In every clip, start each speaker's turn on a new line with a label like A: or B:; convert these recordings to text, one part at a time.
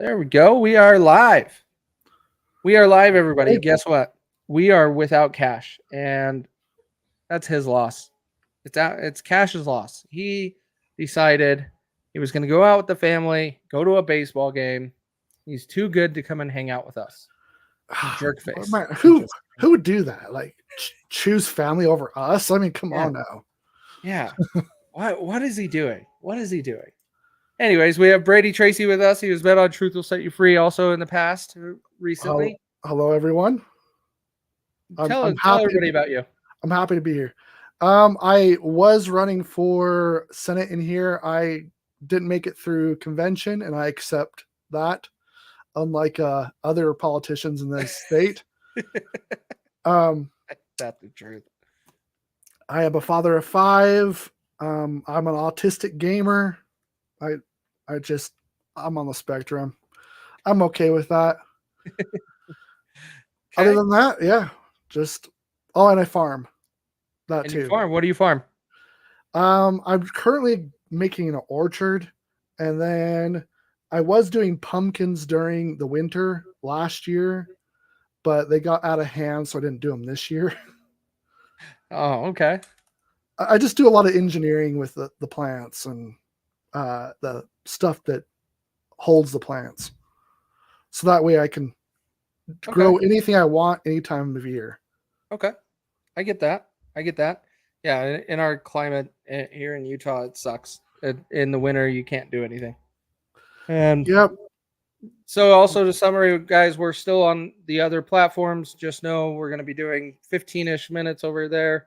A: There we go. We are live. We are live, everybody.
B: Right.
A: Guess what? We are without Cash, and that's his loss. It's Cash's loss. He decided he was going to go out with the family, go to a baseball game. He's too good to come and hang out with us. Jerk face.
B: Man, who would do that? Like choose family over us? I mean, come
A: Yeah.
B: on now.
A: Yeah. What is he doing? What is he doing? Anyways, we have Brady Tracy with us. He was been on Truth Will Set You Free also in the past
B: Hello,
A: recently.
B: hello everyone. I'm
A: Tell
B: happy.
A: everybody about you.
B: I'm happy to be here. I was running for Senate in here. I didn't make it through convention, and I accept that. Unlike other politicians in this state,
A: That's the truth.
B: I am a father of 5. I'm an autistic gamer. I I'm on the spectrum. I'm okay with that. Other
A: Okay.
B: than that, yeah, just and I farm that
A: And you
B: too.
A: farm. What do you farm?
B: I'm currently making an orchard, and then I was doing pumpkins during the winter last year, but they got out of hand, so I didn't do them this year.
A: Oh, okay.
B: I just do a lot of engineering with the plants and the stuff that holds the plants, so that way I can
A: Okay.
B: grow anything I want any time of year.
A: Okay. I get that. I get that. Yeah. In our climate here in Utah, it sucks. In the winter, you can't do anything. And
B: Yep.
A: so, also to summary, guys, we're still on the other platforms. Just know we're going to be doing 15-ish minutes over there.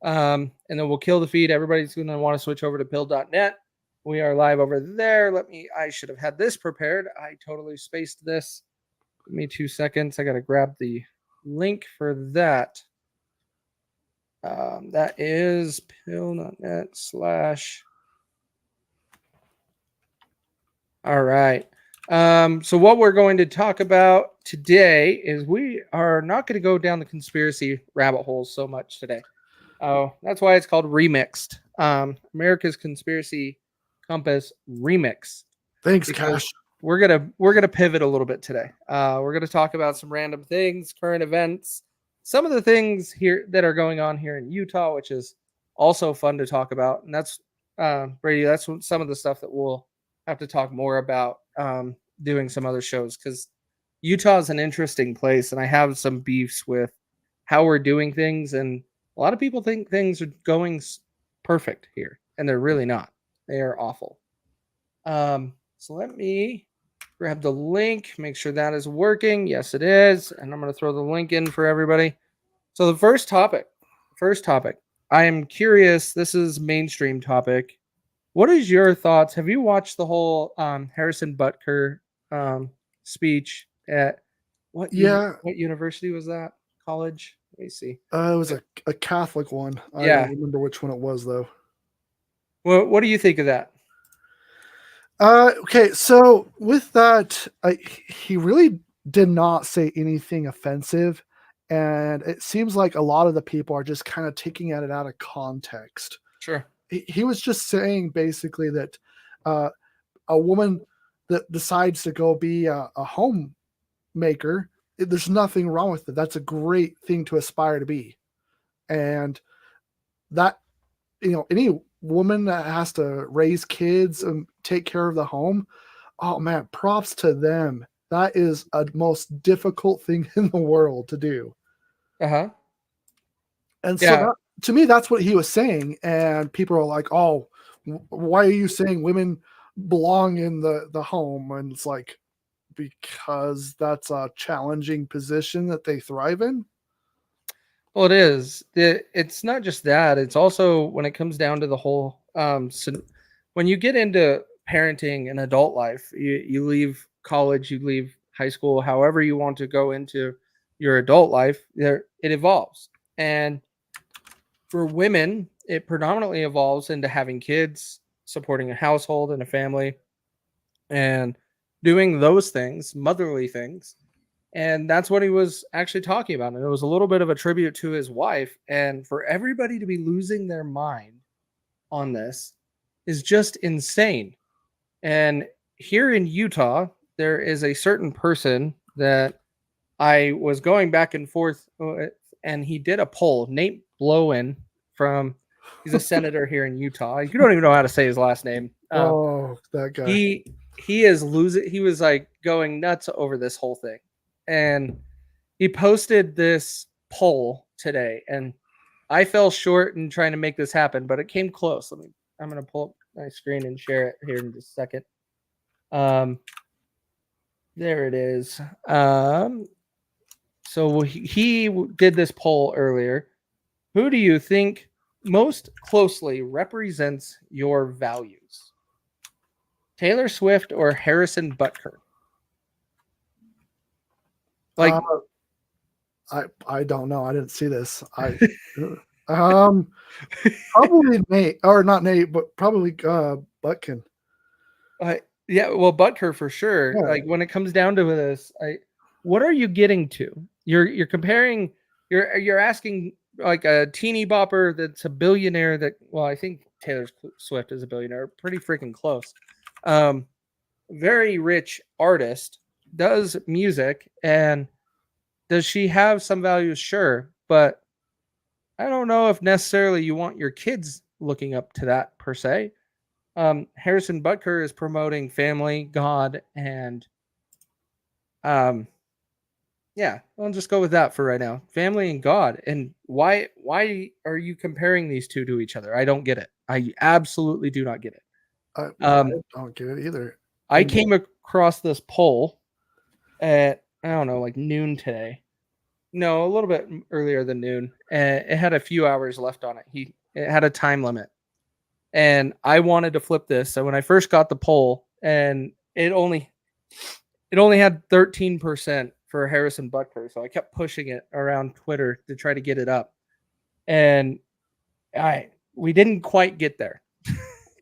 A: And then we'll kill the feed. Everybody's going to want to switch over to pill.net. We are live over there. I should have had this prepared. I totally spaced this. Give me 2 seconds. I got to grab the link for that. That is pill.net / All right. So what we're going to talk about today is we are not going to go down the conspiracy rabbit hole so much today. Oh, that's why it's called Remixed. America's Conspiracy Compass Remix.
B: Thanks,
A: Because
B: Kash.
A: we're gonna pivot a little bit today. We're gonna talk about some random things, current events, some of the things here that are going on here in Utah, which is also fun to talk about. And that's Brady. That's some of the stuff that we'll have to talk more about doing some other shows because Utah is an interesting place, and I have some beefs with how we're doing things, and a lot of people think things are going perfect here, and they're really not. They are awful. So let me grab the link, make sure that is working. Yes, it is. And I'm going to throw the link in for everybody. So the first topic, I am curious. This is mainstream topic. What is your thoughts? Have you watched the whole Harrison Butker speech at
B: Yeah,
A: what university was that? College? Let me see.
B: it was a Catholic one. I
A: Yeah.
B: don't remember which one it was though.
A: What do you think of that?
B: Okay, so with that, he really did not say anything offensive, and it seems like a lot of the people are just kind of taking it out of context.
A: Sure.
B: He was just saying basically that uh, a woman that decides to go be a homemaker, there's nothing wrong with it. That's a great thing to aspire to be, and that any woman that has to raise kids and take care of the home, oh man, props to them. That is a most difficult thing in the world to do.
A: Uh huh.
B: And so
A: Yeah.
B: that, to me, that's what he was saying. And people are like, oh, why are you saying women belong in the home? And it's like, because that's a challenging position that they thrive in.
A: Well, it is. It's not just that. It's also when it comes down to the whole. So when you get into parenting and adult life, you leave college, you leave high school, however you want to go into your adult life. There, it evolves, and for women, it predominantly evolves into having kids, supporting a household and a family, and doing those things, motherly things. And that's what he was actually talking about. And it was a little bit of a tribute to his wife. And for everybody to be losing their mind on this is just insane. And here in Utah, there is a certain person that I was going back and forth with, and he did a poll. Nate Blowen he's a senator here in Utah. You don't even know how to say his last name.
B: Oh, that guy.
A: He is losing. He was like going nuts over this whole thing, and he posted this poll today, and I fell short in trying to make this happen, but it came close. I'm gonna pull up my screen and share it here in just a second. There it is. So he did this poll earlier. Who do you think most closely represents your values? Taylor Swift or Harrison Butker? Like,
B: I don't know. I didn't see this. Probably Nate, or not Nate, but probably Butkin.
A: yeah, well, Butker for sure.
B: Yeah.
A: Like when it comes down to this, what are you getting to? You're comparing. You're asking like a teeny bopper that's a billionaire. Well, I think Taylor Swift is a billionaire. Pretty freaking close. Very rich artist, does music, and does she have some values? Sure, but I don't know if necessarily you want your kids looking up to that per se. Harrison Butker is promoting family, God, and yeah, I'll just go with that for right now. Family and God. And why are you comparing these two to each other? I don't get it. I absolutely do not get it.
B: I don't get it either.
A: I came across this poll at I don't know, like noon today. No, a little bit earlier than noon. And it had a few hours left on it. It had a time limit. And I wanted to flip this. So when I first got the poll, and it only had 13% for Harrison Butker. So I kept pushing it around Twitter to try to get it up. And we didn't quite get there.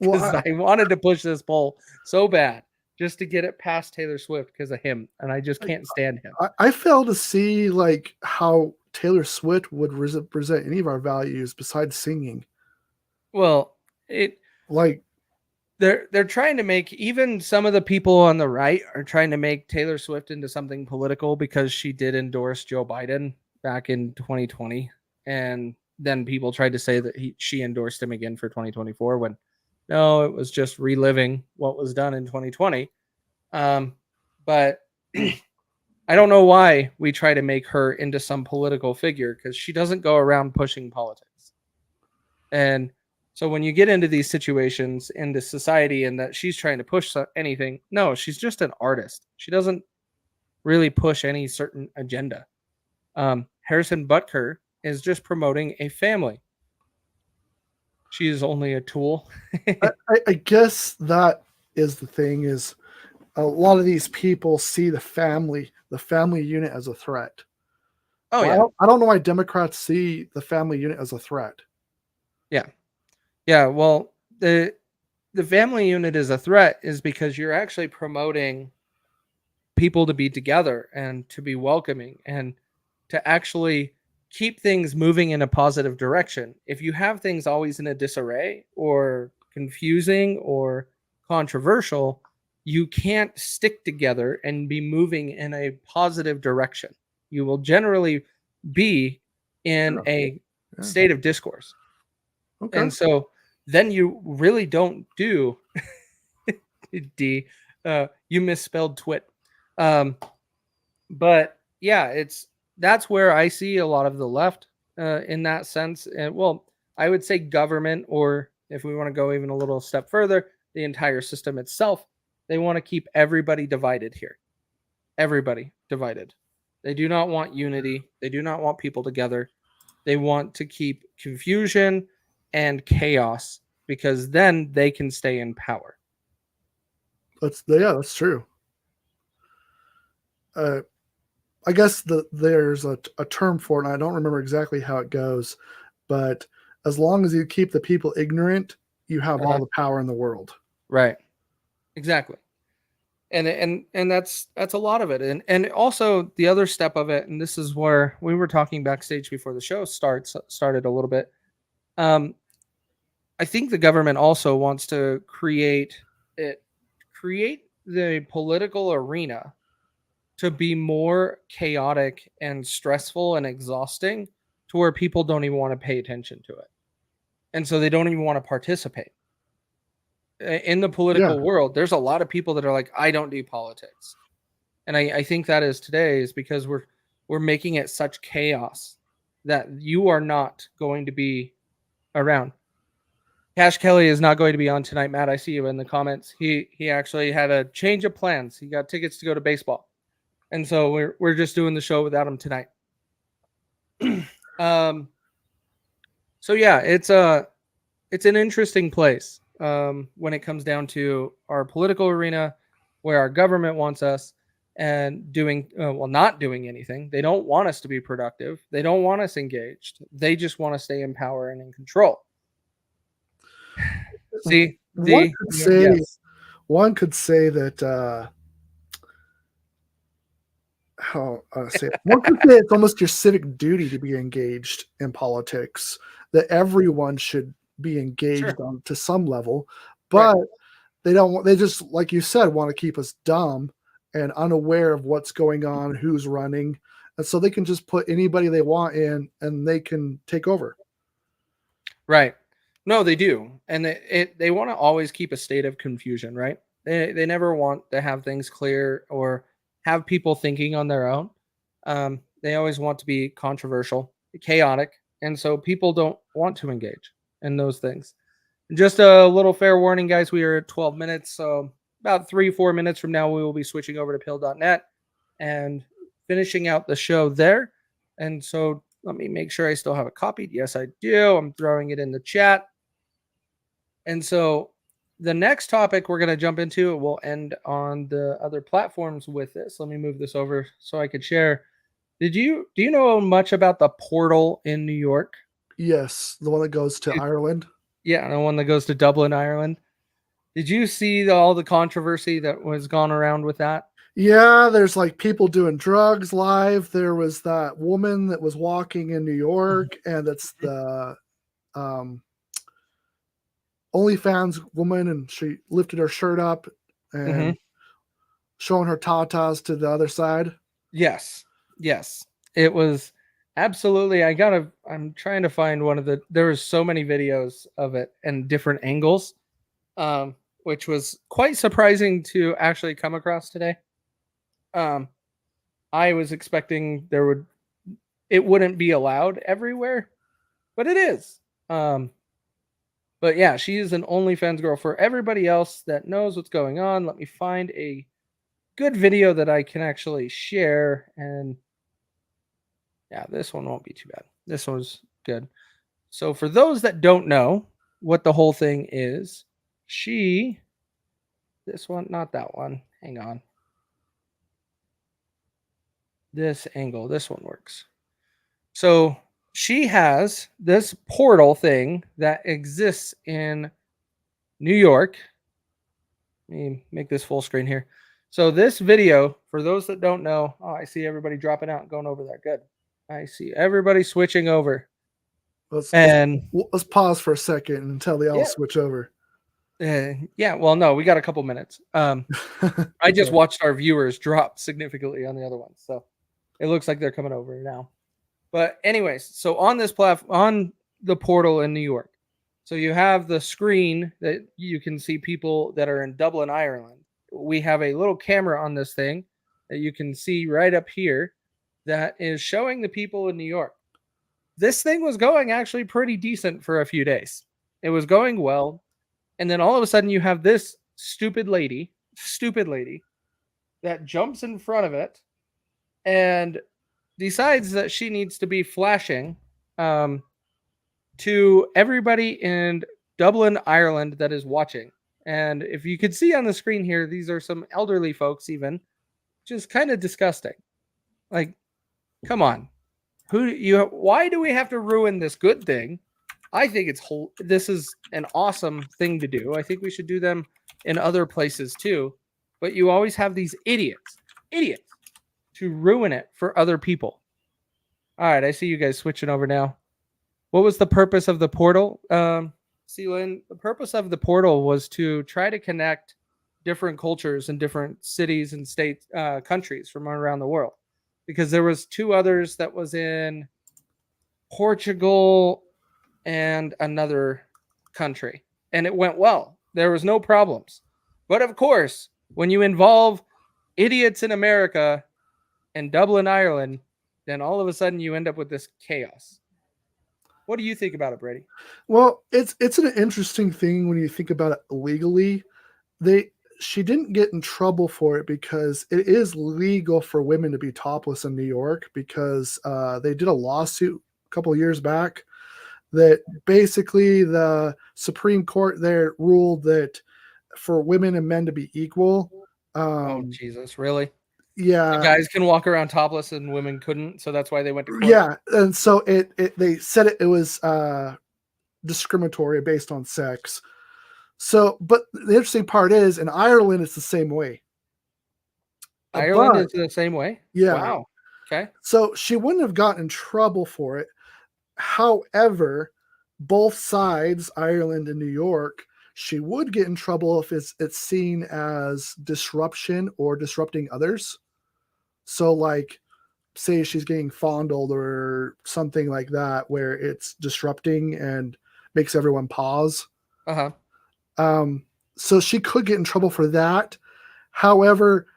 A: Because I wanted to push this poll so bad just to get it past Taylor Swift because of him. And I just can't stand him.
B: I fail to see like how Taylor Swift would represent any of our values besides singing.
A: Well, they're trying to make, even some of the people on the right are trying to make Taylor Swift into something political because she did endorse Joe Biden back in 2020. And then people tried to say that she endorsed him again for 2024 when no, it was just reliving what was done in 2020. But I don't know why we try to make her into some political figure because she doesn't go around pushing politics. And so when you get into these situations into society and that she's trying to push anything, no, she's just an artist. She doesn't really push any certain agenda. Harrison Butker is just promoting a family. She is only a tool.
B: I guess that is the thing is a lot of these people see the family unit as a threat.
A: Oh, yeah.
B: I don't know why Democrats see the family unit as a threat.
A: Yeah. Yeah. Well, the family unit is a threat is because you're actually promoting people to be together and to be welcoming and to actually keep things moving in a positive direction. If you have things always in a disarray or confusing or controversial, you can't stick together and be moving in a positive direction. You will generally be in a state of discourse. Okay. And so then you really don't do you misspelled twit. But yeah, that's where I see a lot of the left in that sense. And well, I would say government, or if we want to go even a little step further, the entire system itself. They want to keep everybody divided here. Everybody divided. They do not want unity. They do not want people together. They want to keep confusion and chaos because then they can stay in power.
B: That's true. I guess there's a term for it, and I don't remember exactly how it goes, but as long as you keep the people ignorant, you have all the power in the world.
A: Right. Exactly. And that's a lot of it. And also the other step of it, and this is where we were talking backstage before the show started a little bit. I think the government also wants to create the political arena to be more chaotic and stressful and exhausting to where people don't even want to pay attention to it. And so they don't even want to participate. In the
B: Yeah.
A: political world, there's a lot of people that are like, I don't do politics. And I think that is today is because we're making it such chaos that you are not going to be around. Cash Kelly is not going to be on tonight, Matt. I see you in the comments. He actually had a change of plans. He got tickets to go to baseball. And so we're just doing the show without him tonight. So yeah, it's an interesting place when it comes down to our political arena, where our government wants us and doing not doing anything. They don't want us to be productive. They don't want us engaged. They just want to stay in power and in control. See,
B: one could say that one could say it's almost your civic duty to be engaged in politics, that everyone should be engaged on to some level, but they don't. They just, like you said, want to keep us dumb and unaware of what's going on, who's running, and so they can just put anybody they want in, and they can take over.
A: Right. No, they do, and they want to always keep a state of confusion. Right. They never want to have things clear or have people thinking on their own. They always want to be controversial, chaotic, and so people don't want to engage in those things. Just a little fair warning, guys. We are at 12 minutes, so about 3-4 minutes from now, we will be switching over to pill.net and finishing out the show there. And so let me make sure I still have it copied. Yes, I do. I'm throwing it in the chat. And so the next topic we're going to jump into, we'll end on the other platforms with this. Let me move this over so I could share. Do you know much about the portal in New York?
B: Yes, the one that goes to Ireland.
A: Yeah, the one that goes to Dublin, Ireland. Did you see all the controversy that was gone around with that?
B: Yeah, there's like people doing drugs live. There was that woman that was walking in New York, and it's the OnlyFans woman, and she lifted her shirt up and showing her tatas to the other side.
A: Yes. It was absolutely. I'm trying to find one of there was so many videos of it and different angles, which was quite surprising to actually come across today. I was expecting it wouldn't be allowed everywhere, but it is. But yeah, she is an OnlyFans girl. For everybody else that knows what's going on, let me find a good video that I can actually share. And yeah, this one won't be too bad. This one's good. So for those that don't know what the whole thing is, this one, not that one. Hang on. This angle, this one works. So she has this portal thing that exists in New York. Let me make this full screen here. So this video, for those that don't know, I see everybody dropping out and going over there. Good. I see everybody switching over.
B: Let's pause for a second until they all switch over.
A: Yeah, well, no, we got a couple minutes. I just watched our viewers drop significantly on the other ones, so it looks like they're coming over now. But anyways, so on this platform, on the portal in New York, so you have the screen that you can see people that are in Dublin, Ireland. We have a little camera on this thing that you can see right up here that is showing the people in New York. This thing was going actually pretty decent for a few days. It was going well. And then all of a sudden you have this stupid lady that jumps in front of it and decides that she needs to be flashing to everybody in Dublin, Ireland that is watching. And if you could see on the screen here, these are some elderly folks even, which is kind of disgusting. Like, come on. Why do we have to ruin this good thing? I think this is an awesome thing to do. I think we should do them in other places too. But you always have these idiots to ruin it for other people. All right, I see you guys switching over now. What was the purpose of the portal? Lynn, the purpose of the portal was to try to connect different cultures in different cities and states, countries from around the world. Because there was two others that was in Portugal and another country, and it went well. There was no problems. But of course, when you involve idiots in America and Dublin, Ireland, then all of a sudden you end up with this chaos. What do you think about it, Brady?
B: Well, it's an interesting thing when you think about it legally. She didn't get in trouble for it because it is legal for women to be topless in New York because they did a lawsuit a couple of years back that basically the Supreme Court there ruled that for women and men to be equal.
A: Oh Jesus, really? The
B: Yeah,
A: guys can walk around topless and women couldn't, so that's why they went to court.
B: yeah, and so they said it was discriminatory based on sex. So, but the interesting part is in Ireland, it's the same way.
A: Ireland
B: But
A: is the same way.
B: yeah,
A: Wow. Okay.
B: so she wouldn't have gotten in trouble for it. However, both sides, Ireland and New York, she would get in trouble if it's seen as disruption or disrupting others. So, like, say she's getting fondled or something like that, where it's disrupting and makes everyone pause.
A: Uh huh.
B: So she could get in trouble for that. However,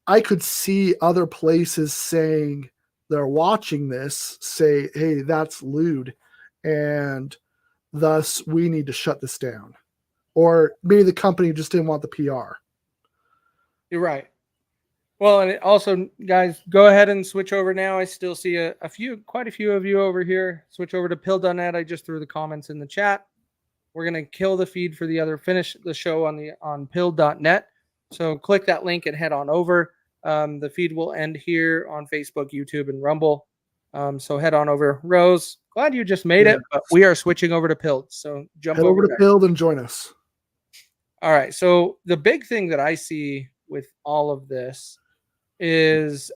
B: I could see other places saying they're watching this, say, hey, that's lewd, and thus we need to shut this down. Or maybe the company just didn't want the PR.
A: You're right. Well, and also, guys, go ahead and switch over now. I still see quite a few of you over here. Switch over to pill.net. I just threw the comments in the chat. We're gonna kill the feed for the other. Finish the show on pill.net. So click that link and head on over. The feed will end here on Facebook, YouTube, and Rumble. So head on over. Rose, glad you just made it, but we are switching over to Pilled. So jump
B: Head over to
A: there.
B: Pilled and join us.
A: All right. So the big thing that I see with all of this is